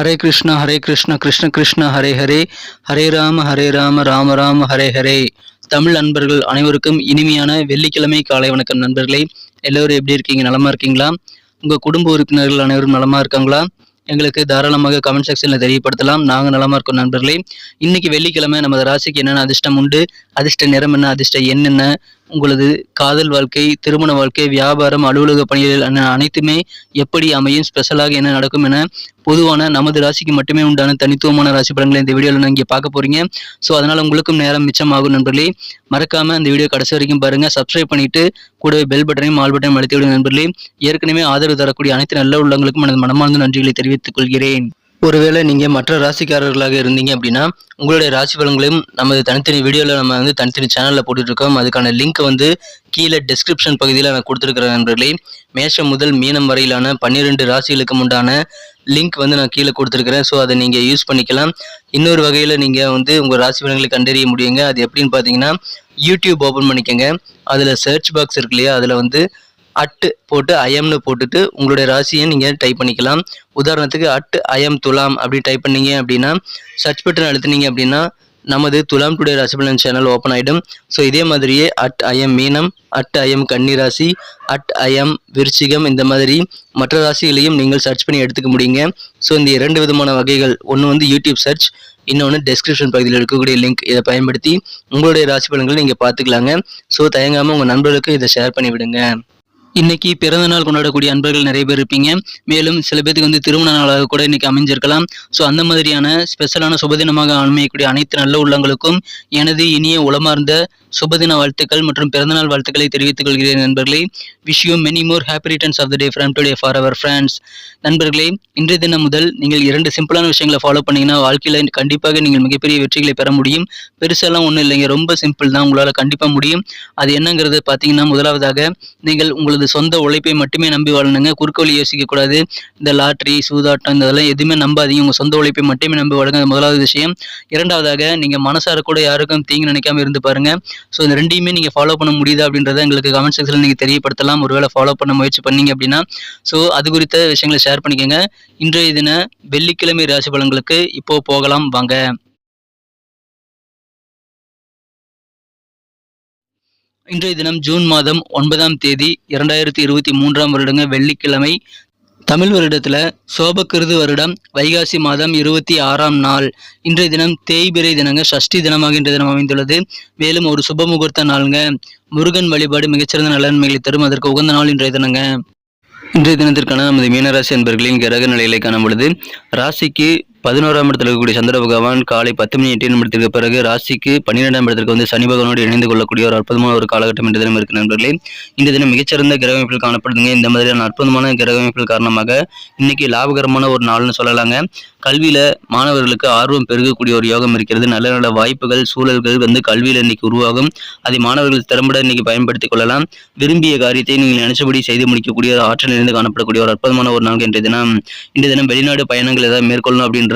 ஹரே கிருஷ்ண கிருஷ்ண கிருஷ்ண ஹரே ஹரே, ஹரே ராம ராம ராம ஹரே ஹரே. தமிழ் நண்பர்கள் அனைவருக்கும் இனிமையான வெள்ளிக்கிழமை காலை வணக்கம் நண்பர்களே. எல்லோரும் எப்படி இருக்கீங்க? நலமா இருக்கீங்களா? உங்க குடும்ப உறுப்பினர்கள் அனைவரும் நலமா இருக்காங்களா? எங்களுக்கு தாராளமாக கமெண்ட் செக்ஷன்ல தெரியப்படுத்தலாம். நாங்கள் நலமா இருக்கோம் நண்பர்களே. இன்னைக்கு வெள்ளிக்கிழமை நமது ராசிக்கு என்னென்ன அதிர்ஷ்டம் உண்டு, அதிர்ஷ்ட நிறம் என்ன, அதிர்ஷ்ட எண் என்ன, உங்களது காதல் வாழ்க்கை, திருமண வாழ்க்கை, வியாபாரம், அலுவலக பணிகள் அனைத்துமே எப்படி அமையும், ஸ்பெஷலாக என்ன நடக்கும் என பொதுவான நமது ராசிக்கு மட்டுமே உண்டான தனித்துவமான ராசி பலன்களை இந்த வீடியோவில் இங்கே பார்க்க போறீங்க. ஸோ அதனால உங்களுக்கும் நேரம் மிச்சமாகும் நண்பர்களே. மறக்காம இந்த வீடியோ கடைசி வரைக்கும் பாருங்க. சப்ஸ்கிரைப் பண்ணிட்டு கூடவே பெல் பட்டனையும் ஆல் பட்டனையும் அழுத்தி விடுங்க நண்பர்களே. ஏற்கனவே ஆதரவு தரக்கூடிய அனைத்து நல்ல உள்ளங்களுக்கும் எனது மனமார்ந்த நன்றிகளை தெரிவித்துக் கொள்கிறேன். ஒருவேளை நீங்கள் மற்ற ராசிக்காரர்களாக இருந்தீங்க அப்படின்னா உங்களுடைய ராசி பலன்களையும் நமது தனித்தனி வீடியோவில் நம்ம தனித்தனி சேனலில் போட்டுட்ருக்கோம். அதுக்கான லிங்க் கீழே டிஸ்கிரிப்ஷன் பகுதியில் நான் கொடுத்துருக்கிறேன் நண்பர்களே. மேஷம் முதல் மீனம் வரையிலான 12 ராசிகளுக்கு உண்டான லிங்க் நான் கீழே கொடுத்துருக்கிறேன். ஸோ அதை நீங்கள் யூஸ் பண்ணிக்கலாம். இன்னொரு வகையில் நீங்கள் உங்கள் ராசி பலன்களை கண்டறிய முடியுங்க. அது எப்படின்னு பார்த்தீங்கன்னா, யூடியூப் ஓப்பன் பண்ணிக்கோங்க. அதில் சர்ச் பாக்ஸ் இருக்கு இல்லையா, அதில் அட்டு போட்டு ஐஎம்னு போட்டுட்டு உங்களுடைய ராசியை நீங்கள் டைப் பண்ணிக்கலாம். உதாரணத்துக்கு ஐஎம் துலாம் அப்படி டைப் பண்ணீங்க அப்படின்னா, சர்ச் பட்டன் அழுத்தினீங்க அப்படின்னா நமது துலாம் டுடே ராசி பலன் சேனல் ஓப்பன் ஆகிடும். ஸோ இதே மாதிரியே ஐஎம் மீனம், ஐஎம் கன்னி ராசி, ஐஎம் விருச்சிகம், இந்த மாதிரி மற்ற ராசிகளையும் நீங்கள் சர்ச் பண்ணி எடுத்துக்க முடியுங்க. ஸோ இந்த 2 விதமான வகைகள், ஒன்று யூடியூப் சர்ச், இன்னொன்று டெஸ்கிரிப்ஷன் பகுதியில் இருக்கக்கூடிய லிங்க். இதை பயன்படுத்தி உங்களுடைய ராசி பலன்களை நீங்கள் பார்த்துக்கலாங்க. ஸோ தயங்காமல் உங்கள் நண்பர்களுக்கு இதை ஷேர் பண்ணி விடுங்க. இன்னைக்கு பிறந்த நாள் கொண்டாடக்கூடிய அன்பர்கள் நிறைய பேர் இருப்பீங்க. மேலும் சில பேருக்கு திருமண நாளாக கூட இன்னைக்கு அமைஞ்சிருக்கலாம். ஸோ அந்த மாதிரியான ஸ்பெஷலான சுபதினமாக அமையக்கூடிய அனைத்து நல்ல உள்ளங்களுக்கும் எனது இனிய உளமார்ந்த சுபதின வாழ்த்துக்கள் மற்றும் பிறந்தநாள் வாழ்த்துக்களை தெரிவித்துக் கொள்கிறேன் நண்பர்களே. Wish you many more happy returns of the day from today for our friends. நண்பர்களே, இன்றைய தினம் முதல் நீங்கள் 2 சிம்பிளான விஷயங்களை ஃபாலோ பண்ணீங்கன்னா வாழ்க்கையில் கண்டிப்பாக நீங்கள் மிகப்பெரிய வெற்றிகளை பெற முடியும். பெருசெல்லாம் ஒன்றும் இல்லைங்க, ரொம்ப சிம்பிள் தான், உங்களால் கண்டிப்பாக முடியும். அது என்னங்கிறது பார்த்தீங்கன்னா, முதலாவதாக நீங்கள் உங்களது சொந்த உழைப்பை மட்டுமே நம்பி வாழணுங்க. குறுக்கு வழி யோசிக்கக்கூடாது. இந்த லாட்ரி, சூதாட்டம், இதெல்லாம் எதுவுமே நம்பாதீங்க. உங்கள் சொந்த உழைப்பை மட்டுமே நம்பி வாழுங்க. அது முதலாவது விஷயம். இரண்டாவதாக, நீங்கள் மனசார கூட யாருக்கும் தீங்கு நினைக்காம இருந்து பாருங்க. ஸோ இந்த 2யுமே நீங்கள் ஃபாலோ பண்ண முடியுதா அப்படின்றத எங்களுக்கு கமெண்ட் செக்ஷனில் நீங்கள் தெரியப்படுத்தலாம். ஒருவேளை ஃபாலோ பண்ண முயற்சி பண்ணீங்க அப்படின்னா. ஸோ அது குறித்த விஷயங்களை ஷேர் பண்ணிக்கோங்க. இன்றைய தின வெள்ளிக்கிழமை ராசி பலன்களுக்கு இப்போ போகலாம் வாங்க. இன்றைய தினம் ஜூன் மாதம் 9ஆம் தேதி 2023ஆம் வருடங்க, வெள்ளிக்கிழமை. தமிழ் வருடத்துல சோபக்கிருது வருடம் வைகாசி மாதம் 26ஆம் நாள். இன்றைய தினம் தேய்பிறை தினங்க, சஷ்டி தினமாக இன்றைய தினம் அமைந்துள்ளது. மேலும் ஒரு சுப முகூர்த்த நாளுங்க. முருகன் வழிபாடு மிகச்சிறந்த நலன்மைகளை தரும். அதற்கு உகந்த நாள் இன்றைய தினங்க. இன்றைய தினத்திற்கான நமது மீனராசி அன்பர்களின் கிரக நிலைகளை காணும் பொழுது, ராசிக்கு 11ஆம் இடத்தில் இருக்கக்கூடிய சந்திர பகவான் காலை 10:08 பிறகு ராசிக்கு 12ஆம் இடத்திற்கு சனி பகவானோடு இணைந்து கொள்ளக்கூடிய ஒரு அற்புதமான ஒரு காலகட்டம் இந்த தினம் இருக்கு நண்பர்களே. இந்த தினம் மிகச்சிறந்த கிரக அமைப்பில் காணப்படுதுங்க. இந்த மாதிரியான அற்புதமான கிரக அமைப்பில் காரணமாக இன்னைக்கு லாபகரமான ஒரு நாள்னு சொல்லலாங்க. கல்வியில மாணவர்களுக்கு ஆர்வம் பெருகக்கூடிய ஒரு யோகம் இருக்கிறது. நல்ல நல்ல வாய்ப்புகள், சூழல்கள் கல்வியில் இன்னைக்கு உருவாகும். அதை மாணவர்கள் திறம்பட இன்னைக்கு பயன்படுத்திக் கொள்ளலாம். விரும்பிய காரியத்தை நீங்கள் நினைச்சபடி செய்து முடிக்கக்கூடிய ஆற்றல் இருந்து காணப்படக்கூடிய ஒரு அற்புதமான ஒரு நாள் இன்றைய தினம். இன்றைய தினம் வெளிநாடு பயணங்கள் ஏதாவது மேற்கொள்ளணும் அப்படின்னு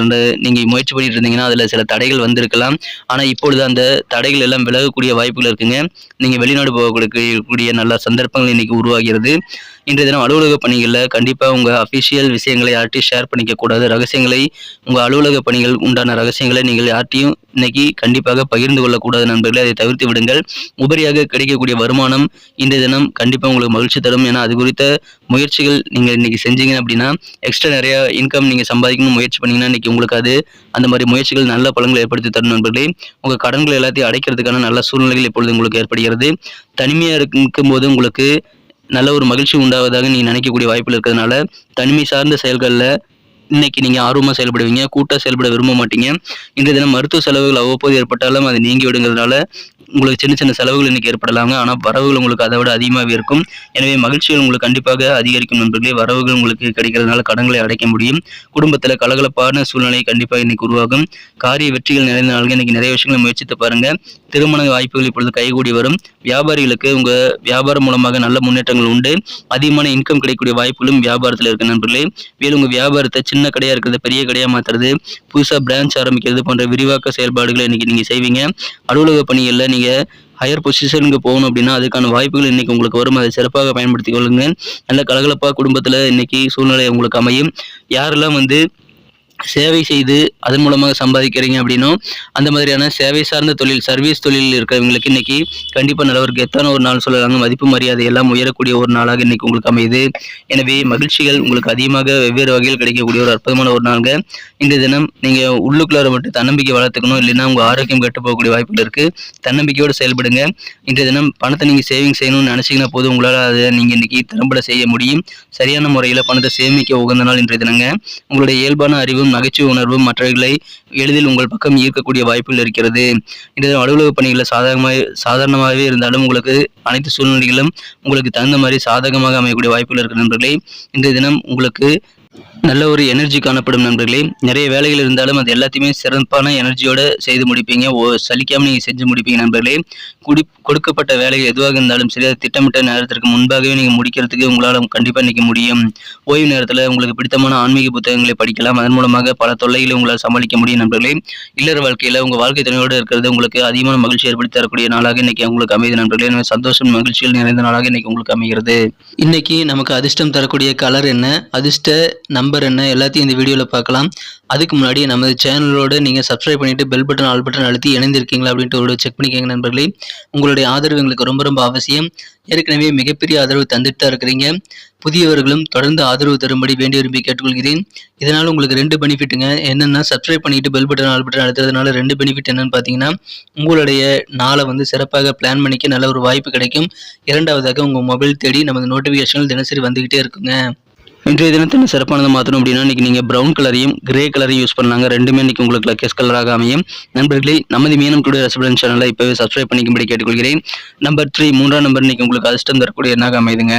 நீங்க முயற்சி பண்ணிட்டு இருந்தீங்கன்னா அதுல சில தடைகள் வந்திருக்கலாம். ஆனா இப்பொழுது அந்த தடைகள் எல்லாம் விலகக்கூடிய வாய்ப்புகள் இருக்குங்க. நீங்க வெளிநாடு போகக்கூடிய நல்ல சந்தர்ப்பங்கள் இன்னைக்கு உருவாகிறது. இன்றைய தினம் அலுவலக பணிகளில் கண்டிப்பா உங்க அபிஷியல் விஷயங்களை யார்ட்டையும் ஷேர் பண்ணிக்க கூடாது. ரகசியங்களை, உங்க அலுவலக பணிகள் உண்டான ரகசியங்களை நீங்கள் யார்ட்டையும் இன்னைக்கு கண்டிப்பாக பகிர்ந்து கொள்ளக்கூடாது நண்பர்களே. அதை தவிர்த்து விடுங்கள். உபரியாக கிடைக்கக்கூடிய வருமானம் இன்றைய தினம் கண்டிப்பா உங்களுக்கு மகிழ்ச்சி தரும். ஏன்னா அது குறித்த முயற்சிகள் நீங்க இன்னைக்கு செஞ்சீங்க அப்படின்னா, எக்ஸ்ட்ரா நிறைய இன்கம் நீங்க சம்பாதிக்கணும்னு முயற்சி பண்ணீங்கன்னா இன்னைக்கு உங்களுக்கு அது அந்த மாதிரி முயற்சிகள் நல்ல பலன்களை ஏற்படுத்தி தரும் நண்பர்களே. உங்க கடன்களை எல்லாத்தையும் அடைக்கிறதுக்கான நல்ல சூழ்நிலைகள் இப்பொழுது உங்களுக்கு ஏற்படுகிறது. தனிமையா இருக்கும்போது உங்களுக்கு நல்ல ஒரு மகிழ்ச்சி உண்டாவதாக நீங்க நினைக்கக்கூடிய வாய்ப்புகள் இருக்கிறதுனால தனிமை சார்ந்த செயல்களில் இன்னைக்கு நீங்க ஆர்வமா செயல்படுவீங்க. கூட்டா செயல்பட விரும்ப மாட்டீங்க. இன்றைய தினம் மருத்துவ செலவுகள் அவ்வப்போது ஏற்பட்டாலும் அது நீங்கி விடுங்கிறதுனால உங்களுக்கு சின்ன சின்ன செலவுகள் இன்னைக்கு ஏற்படலாங்க. ஆனால் வரவுகள் உங்களுக்கு அதை விட அதிகமாகவே இருக்கும். எனவே மகிழ்ச்சிகள் உங்களுக்கு கண்டிப்பாக அதிகரிக்கும் நண்பர்களே. வரவுகள் உங்களுக்கு கிடைக்கிறதுனால கடன்களை அடைக்க முடியும். குடும்பத்தில் கலகலப்பான சூழ்நிலை கண்டிப்பாக இன்னைக்கு உருவாகும். காரிய வெற்றிகள் நிறைந்த நாள்கள். இன்னைக்கு நிறைய விஷயங்களை முயற்சித்து பாருங்க. திருமண வாய்ப்புகள் இப்பொழுது கைகூடி வரும். வியாபாரிகளுக்கு உங்க வியாபாரம் மூலமாக நல்ல முன்னேற்றங்கள் உண்டு. அதிகமான இன்கம் கிடைக்கக்கூடிய வாய்ப்புகளும் வியாபாரத்தில் இருக்கு நண்பர்களே. மேலும் உங்க வியாபாரத்தை சின்ன கடையா இருக்கிறது பெரிய கடையா மாத்துறது, புதுசாக பிரான்ச் ஆரம்பிக்கிறது போன்ற விரிவாக்க செயல்பாடுகளை இன்னைக்கு நீங்க செய்வீங்க. அலுவலக பணிகளில் நீங்க ஹையர் பொசிஷனுக்கு போகணும் அப்படின்னா அதுக்கான வாய்ப்புகள் இன்னைக்கு உங்களுக்கு வரும். அதை சிறப்பாக பயன்படுத்திக் கொள்ளுங்க. நல்ல கலகலப்பா குடும்பத்தில் இன்னைக்கு சூழ்நிலை உங்களுக்கு அமையும். யாரெல்லாம் சேவை செய்து அதன் மூலமாக சம்பாதிக்கிறீங்க அப்படின்னும், அந்த மாதிரியான சேவை சார்ந்த தொழில், சர்வீஸ் தொழிலில் இருக்கிறவங்களுக்கு இன்னைக்கு கண்டிப்பா நல்ல ஒரு கெத்தான ஒரு நாள் சொல்லலாங்க. மதிப்பு, மரியாதை எல்லாம் உயரக்கூடிய ஒரு நாளாக இன்னைக்கு உங்களுக்கு அமையுது. எனவே மகிழ்ச்சிகள் உங்களுக்கு அதிகமாக வெவ்வேறு வகையில் கிடைக்கக்கூடிய ஒரு அற்புதமான ஒரு நாளுங்க. இன்றைய தினம் நீங்க உள்ளுக்குள்ளார மட்டும் தன்னம்பிக்கை வளர்த்துக்கணும். இல்லைன்னா உங்க ஆரோக்கியம் கெட்டு போகக்கூடிய வாய்ப்புகள் இருக்கு. தன்னம்பிக்கையோடு செயல்படுங்க. இன்றைய தினம் பணத்தை நீங்க சேவிங் செய்யணும்னு நினைச்சீங்கன்னா போதும், உங்களால அதை நீங்க இன்னைக்கு திறம்பட செய்ய முடியும். சரியான முறையில் பணத்தை சேமிக்க உகந்த நாள் இன்றைய தினங்க. உங்களுடைய இயல்பான அறிவும் நகைச்சுவை உணர்வும் மற்றவர்களை எளிதில் உங்கள் பக்கம் ஈர்க்கக்கூடிய வாய்ப்புகள் இருக்கிறது. இன்றைய அலுவலக பணிகளில் சாதாரணமாகவே இருந்தாலும் உங்களுக்கு அனைத்து சூழ்நிலைகளும் உங்களுக்கு தகுந்த மாதிரி சாதகமாக அமையக்கூடிய வாய்ப்புகள் இருக்கு நண்பர்களே. இன்றைய தினம் உங்களுக்கு நல்ல ஒரு எனர்ஜி காணப்படும் நண்பர்களே. நிறைய வேலைகள் இருந்தாலும் அது எல்லாத்தையுமே சிறப்பான எனர்ஜியோட செய்து முடிப்பீங்க. சலிக்காமல் நீங்கள் செஞ்சு முடிப்பீங்க நண்பர்களே. கொடுக்கப்பட்ட வேலைகள் எதுவாக இருந்தாலும் சரி, அது திட்டமிட்ட நேரத்திற்கு முன்பாகவே நீங்கள் முடிக்கிறதுக்கு உங்களால் கண்டிப்பாக இன்னைக்கு முடியும். ஓய்வு நேரத்தில் உங்களுக்கு பிடித்தமான ஆன்மீக புத்தகங்களை படிக்கலாம். அதன் மூலமாக பல தொல்லைகளை உங்களால் சமாளிக்க முடியும் நண்பர்களே. இல்லற வாழ்க்கையில் உங்கள் வாழ்க்கை துணையோடு இருக்கிறது உங்களுக்கு அதிகமான மகிழ்ச்சி ஏற்படுத்தி தரக்கூடிய நாளாக இன்னைக்கு உங்களுக்கு அமையுது நண்பர்களே. எனவே சந்தோஷம் மகிழ்ச்சியில் நிறைந்த நாளாக இன்னைக்கு உங்களுக்கு அமைகிறது. இன்னைக்கு நமக்கு அதிர்ஷ்டம் தரக்கூடிய கலர் என்ன, அதிர்ஷ்ட நம்பர் என்ன, எல்லாத்தையும் இந்த வீடியோவில் பார்க்கலாம். அதுக்கு முன்னாடி நமது சேனலோட நீங்கள் சப்ஸ்கிரைப் பண்ணிட்டு பெல் பட்டன் ஆல் பட்டன் அழுத்தி இணைந்திருக்கீங்களா அப்படின்ட்டு ஒரு செக் பண்ணிக்கோங்க நண்பர்களே. உங்களுடைய ஆதரவு எங்களுக்கு ரொம்ப ரொம்ப அவசியம். ஏற்கனவே மிகப்பெரிய ஆதரவு தந்துட்டு தான் இருக்கிறீங்க. புதியவர்களும் தொடர்ந்து ஆதரவு தரும்படி வேண்டி விரும்பி கேட்டுக்கொள்கிறேன். இதனால் உங்களுக்கு 2 பெனிஃபிட்டுங்க. என்னென்னா, சப்ஸ்கிரைப் பண்ணிட்டு பெல் பட்டன் ஆல் பட்டன் அழுத்துறதுனால 2 பெனிஃபிட் என்னன்னு பார்த்தீங்கன்னா, உங்களுடைய நாளை சிறப்பாக பிளான் பண்ணிக்க நல்ல ஒரு வாய்ப்பு கிடைக்கும். இரண்டாவதாக உங்கள் மொபைல் தேடி நமது நோட்டிஃபிகேஷன்கள் தினசரி வந்துகிட்டே இருக்குங்க. இன்றைய தினத்தின் சிறப்பானதை மாற்றணும் அப்படின்னா, இன்னைக்கு நீங்கள் ப்ரௌன் கலரையும் கிரே கலரையும் யூஸ் பண்ணாங்க. ரெண்டுமே இன்னைக்கு உங்களுக்கு லக்கேஸ் கலராக அமையும். நண்பர்களே, நமது மீனம் டுடே ரெசிடென்ட் சேனலை இப்போவே சப்ஸ்கிரைப் பண்ணிக்கும்படி கேட்டுக்கொள்கிறேன். நம்பர் 3, 3ஆம் நம்பர் இன்னைக்கு உங்களுக்கு அதிர்ஷ்டம் தரக்கூடிய எண்ணாக அமைதுங்க.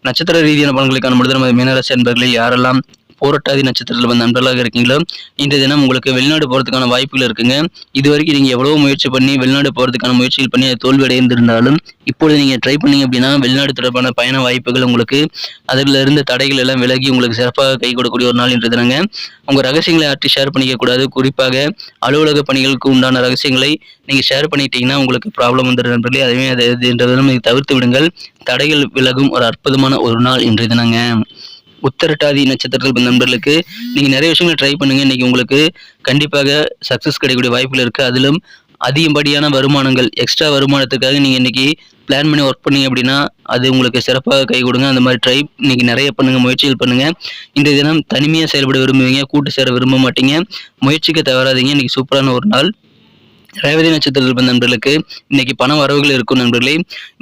நட்சத்திர ரீதியான பலன்களுக்கான பொழுது நமது மீனராசி நண்பர்களில் யாரெல்லாம் போராட்டாதி நட்சத்திரத்தில் நண்பர்களாக இருக்கீங்களோ, இன்றைய தினம் உங்களுக்கு வெளிநாடு போகிறதுக்கான வாய்ப்புகள் இருக்குங்க. இது வரைக்கும் நீங்கள் எவ்வளோ முயற்சி பண்ணி வெளிநாடு போகிறதுக்கான முயற்சிகள் பண்ணி அது தோல்வி அடைந்திருந்தாலும், இப்பொழுது நீங்கள் ட்ரை பண்ணீங்க அப்படின்னா வெளிநாடு தொடர்பான பயண வாய்ப்புகள் உங்களுக்கு அதில் இருந்த தடைகள் எல்லாம் விலகி உங்களுக்கு சிறப்பாக கை கொடுக்கக்கூடிய ஒரு நாள் இன்றைய தினங்க. உங்கள் ரகசியங்களை யார்ட்டி ஷேர் பண்ணிக்க கூடாது. குறிப்பாக அலுவலக பணிகளுக்கு உண்டான ரகசியங்களை நீங்கள் ஷேர் பண்ணிட்டீங்கன்னா உங்களுக்கு ப்ராப்ளம் வந்துடும் நண்பர்களே. அதுவே இன்றைய தினம் நீங்கள் தவிர்த்து விடுங்கள். தடைகள் விலகும் ஒரு அற்புதமான ஒரு நாள் இன்றைய தினங்க. உத்திரட்டாதி நட்சத்திரத்தில் நண்பர்களுக்கு நீங்கள் நிறைய விஷயங்களை ட்ரை பண்ணுங்க. இன்னைக்கு உங்களுக்கு கண்டிப்பாக சக்ஸஸ் கிடைக்கக்கூடிய வாய்ப்புகள் இருக்குது. அதிலும் அதிகப்படியான வருமானங்கள், எக்ஸ்ட்ரா வருமானத்துக்காக நீங்கள் இன்னைக்கு பிளான் பண்ணி ஒர்க் பண்ணீங்க அப்படின்னா அது உங்களுக்கு சிறப்பாக கை கொடுங்க. அந்த மாதிரி ட்ரை இன்னைக்கு நிறைய பண்ணுங்க, முயற்சிகள் பண்ணுங்க. இன்றைய தினம் தனிமையாக செயல்பட விரும்புவீங்க, கூட்டு சேர விரும்ப மாட்டீங்க. முயற்சிக்க தவறாதீங்க. இன்னைக்கு சூப்பரான ஒரு நாள். ரேவதி நட்சத்திரத்தில் நண்பர்களுக்கு இன்னைக்கு பண வரவுகள் இருக்கும் நண்பர்களே.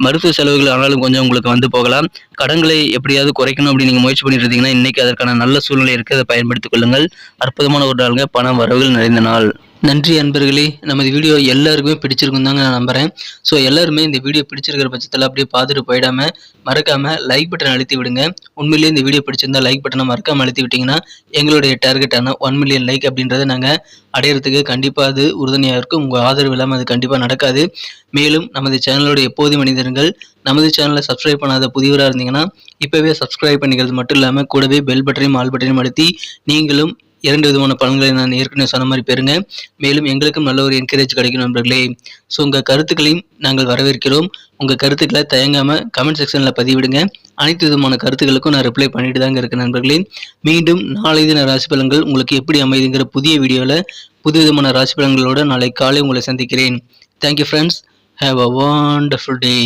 மருத்துவ செலவுகள் ஆனாலும் கொஞ்சம் உங்களுக்கு வந்து போகலாம். கடன்களை எப்படியாவது குறைக்கணும் அப்படின்னு நீங்கள் முயற்சி பண்ணிட்டு இருந்தீங்கன்னா இன்னைக்கு அதற்கான நல்ல சூழ்நிலை இருக்குது. அதை பயன்படுத்திக் கொள்ளுங்கள். அற்புதமான ஒரு நாளுங்க. பண வரவுகள் நிறைந்த நாள். நன்றி அன்பர்களே. நமது வீடியோ எல்லாருக்குமே பிடிச்சிருக்கும் தாங்க நான் நம்புகிறேன். ஸோ எல்லாருமே இந்த வீடியோ பிடிச்சிருக்கிற பட்சத்தில் அப்படியே பார்த்துட்டு போயிடாமல் மறக்காமல் லைக் பட்டன் அழுத்தி விடுங்க. உண்மையிலேயே இந்த வீடியோ பிடிச்சிருந்தா லைக் பட்டனை மறக்காமல் அழுத்தி விட்டிங்கன்னா எங்களுடைய டார்கெட்டான 1 மில்லியன் லைக் அப்படின்றத நாங்கள் அடையிறதுக்கு கண்டிப்பாக அது உறுதுணையாக இருக்கும். உங்கள் ஆதரவு இல்லாமல் அது கண்டிப்பாக நடக்காது. மேலும் நமது சேனலோட எப்போதும் மனிதர்கள் நமது சேனலை சப்ஸ்கிரைப் பண்ணாத புதியவராக இருந்தீங்கன்னா இப்போவே சப்ஸ்கிரைப் பண்ணிக்கிறது மட்டும் இல்லாமல் கூடவே பெல் பட்டனையும் ஆல் பட்டனையும் அழுத்தி நீங்களும் 2 விதமான பலன்களை நான் ஏற்கனவே சொன்ன மாதிரி பெறுங்க. மேலும் எங்களுக்கும் நல்ல ஒரு என்கரேஜ் கிடைக்கும் நண்பர்களே. ஸோ உங்கள் கருத்துக்களையும் நாங்கள் வரவேற்கிறோம். உங்கள் கருத்துக்களை தயங்காமல் கமெண்ட் செக்ஷனில் பதிவிடுங்க. அனைத்து விதமான கருத்துக்களுக்கும் நான் ரிப்ளை பண்ணிட்டு தாங்க இருக்கேன் நண்பர்களே. மீண்டும் நாளை தின ராசி பலன்கள் உங்களுக்கு எப்படி அமைதுங்கிற புதிய வீடியோவில் புது விதமான ராசி பலன்களோடு நாளை காலை உங்களை சந்திக்கிறேன். Thank you friends. Have a wonderful day.